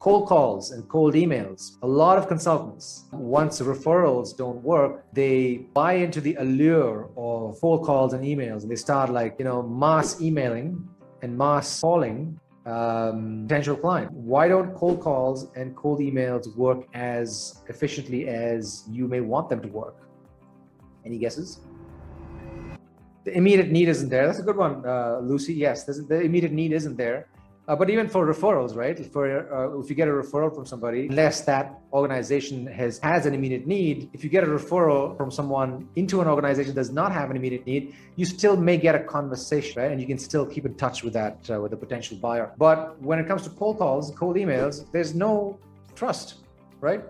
Cold calls and cold emails. A lot of consultants, once referrals don't work, they buy into the allure of cold calls and emails, and they start mass emailing and mass calling potential client. Why don't cold calls and cold emails work as efficiently as you may want them to work? Any guesses? The immediate need isn't there. That's a good one, Lucy. Yes, the immediate need isn't there. But even for referrals, right? If you get a referral from somebody, unless that organization has an immediate need, if you get a referral from someone into an organization that does not have an immediate need, you still may get a conversation, right? And you can still keep in touch with that with a potential buyer. But when it comes to cold calls, cold emails, there's no trust, right?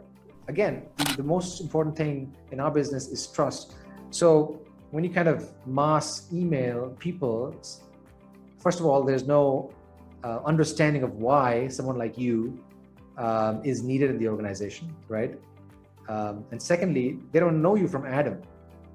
Again, the most important thing in our business is trust. So when you kind of mass email people, first of all, there's no understanding of why someone like you is needed in the organization, right? And secondly, they don't know you from Adam.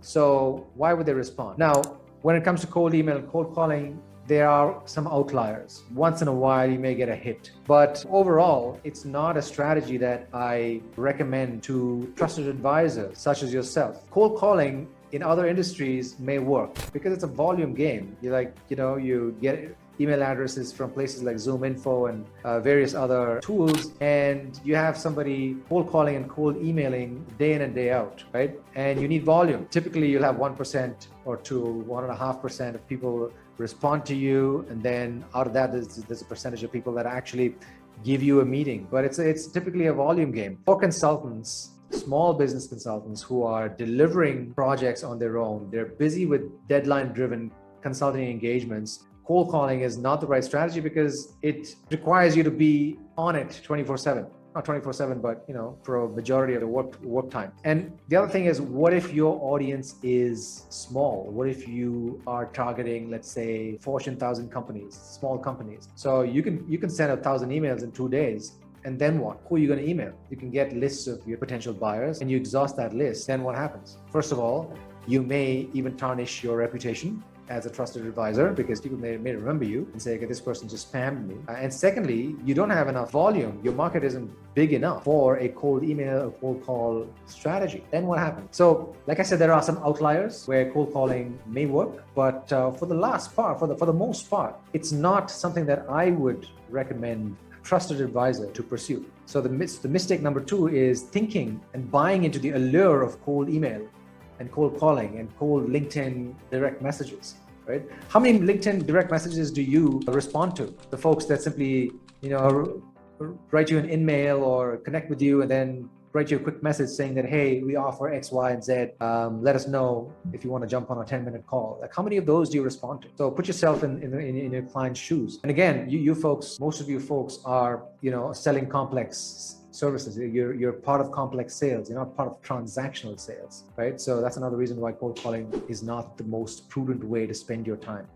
So why would they respond? Now, when it comes to cold email and cold calling, there are some outliers. Once in a while, you may get a hit. But overall, it's not a strategy that I recommend to trusted advisors such as yourself. Cold calling in other industries may work because it's a volume game. You get email addresses from places like ZoomInfo and various other tools, and you have somebody cold calling and cold emailing day in and day out, right? And you need volume. Typically, you'll have 1% or 1.5% of people respond to you, and then out of that, there's a percentage of people that actually give you a meeting. But it's typically a volume game. For consultants, small business consultants who are delivering projects on their own, they're busy with deadline-driven consulting engagements. Cold calling is not the right strategy because it requires you to be on it 24/7. Not 24/7, but for a majority of the work time. And the other thing is, what if your audience is small? What if you are targeting, let's say, Fortune 1000 companies, small companies? So you can send 1,000 emails in 2 days. And then what? Who are you going to email? You can get lists of your potential buyers and you exhaust that list. Then what happens? First of all, you may even tarnish your reputation as a trusted advisor because people may remember you and say, okay, this person just spammed me. And secondly, you don't have enough volume. Your market isn't big enough for a cold email or cold call strategy. Then what happens? So, like I said, there are some outliers where cold calling may work, but for the most part, it's not something that I would recommend trusted advisor to pursue. So the mistake number 2 is thinking and buying into the allure of cold email and cold calling and cold LinkedIn direct messages, right? How many LinkedIn direct messages do you respond to? The folks that simply, write you an email or connect with you and then write you a quick message saying that, hey, we offer X, Y, and Z. Let us know if you want to jump on a 10-minute call. Like, how many of those do you respond to? So put yourself in your client's shoes. And again, you folks, most of you folks are, selling complex services. You're part of complex sales. You're not part of transactional sales, right? So that's another reason why cold calling is not the most prudent way to spend your time.